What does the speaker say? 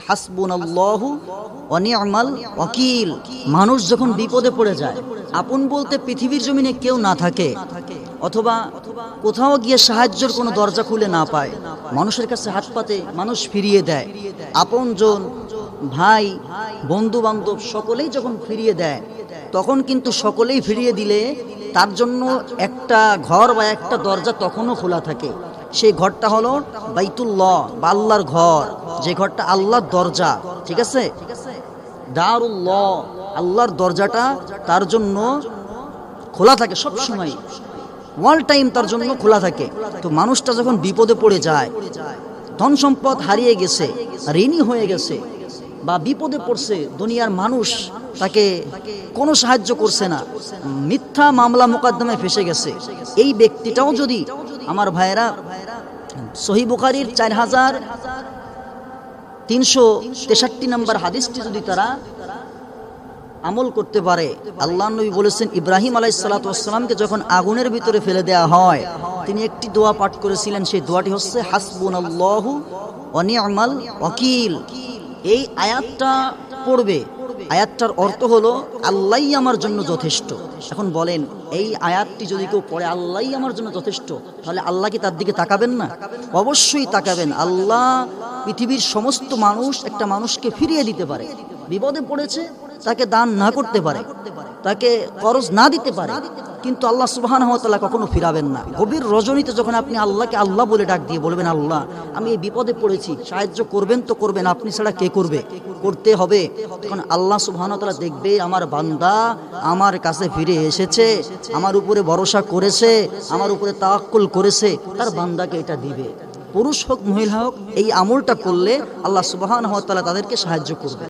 হাসবুনাল্লাহু ওয়া নি'মাল ওয়াকিল। মানুষ যখন বিপদে পড়ে যায়, আপন বলতে পৃথিবীর জমিনে কেউ না থাকে, অথবা কোথাও গিয়ে সাহায্যের কোনো দরজা খুলে না পায়, মানুষের কাছে হাত পাতে মানুষ ফিরিয়ে দেয়। আপনজন, ভাই, বন্ধু বান্ধব সকলেই যখন ফিরিয়ে দেয়, তখন কিন্তু সকলেই ফিরিয়ে দিলে তার জন্য একটা ঘর বা একটা দরজা তখনও খোলা থাকে। সেই ঘরটা হলো বাইতুল্লাহ বা আল্লাহর ঘর, যে ঘরটা আল্লাহর দরজা। ঠিক আছে, দারুল্লাহ, আল্লাহর দরজাটা তার জন্য খোলা থাকে সব সময়, অল টাইম তার জন্য খোলা থাকে। তো মানুষটা যখন বিপদে পড়ে যায়, ধন সম্পদ হারিয়ে গেছে, ঋণী হয়ে গেছে, বা বিপদে পড়ছে, দুনিয়ার মানুষ তাকে কোনো সাহায্য করছে না, মিথ্যা মামলা মোকদ্দমায় ফেসে গেছে, এই ব্যক্তিটাও যদি, আমার ভাইয়েরা, সহিহ বুখারীর 4363 নম্বর হাদিসটি যদি তারা আমল করতে পারে, আল্লাহ নবী বলেছেন, ইব্রাহিম আলাইহিস সালাতু ওয়াস সালামকে যখন আগুনের ভিতরে ফেলে দেওয়া হয়, তিনি একটি দোয়া পাঠ করেছিলেন। সেই দোয়াটি হচ্ছে হাসবুনাল্লাহু ওয়া নি'মাল ওয়াকিল। এই আয়াতটা পড়বে, আয়াতটার অর্থ হলো আল্লাহই আমার জন্য যথেষ্ট। এখন বলেন, এই আয়াতটি যদি কেউ পড়ে আল্লাহই আমার জন্য যথেষ্ট, তাহলে আল্লাহ কি তার দিকে তাকাবেন না? অবশ্যই তাকাবেন। আল্লাহ পৃথিবীর সমস্ত মানুষ একটা মানুষকে ফিরিয়ে দিতে পারে, বিপদে পড়েছে তাকে দান না করতে পারে, তাকে করজ না দিতে পারে, কিন্তু আল্লাহ সুবহানাহু ওয়া তাআলা কখনো ফিরাবেন না। গভীর রজনীতে যখন আপনি আল্লাহকে আল্লাহ বলে ডাক দিয়ে বলবেন, আল্লাহ আমি এই বিপদে পড়েছি, সাহায্য করবেন তো করবেন, আপনি ছাড়া কে করবে, করতে হবে, তখন আল্লাহ সুবহানাহু ওয়া তাআলা দেখবে আমার বান্দা আমার কাছে ফিরে এসেছে, আমার উপরে ভরসা করেছে, আমার উপরে তাওয়াক্কুল করেছে, তার বান্দাকে এটা দিবে। পুরুষ হোক মহিলা হোক, এই আমলটা করলে আল্লাহ সুবহানাহু ওয়া তাআলা তাদেরকে সাহায্য করবে।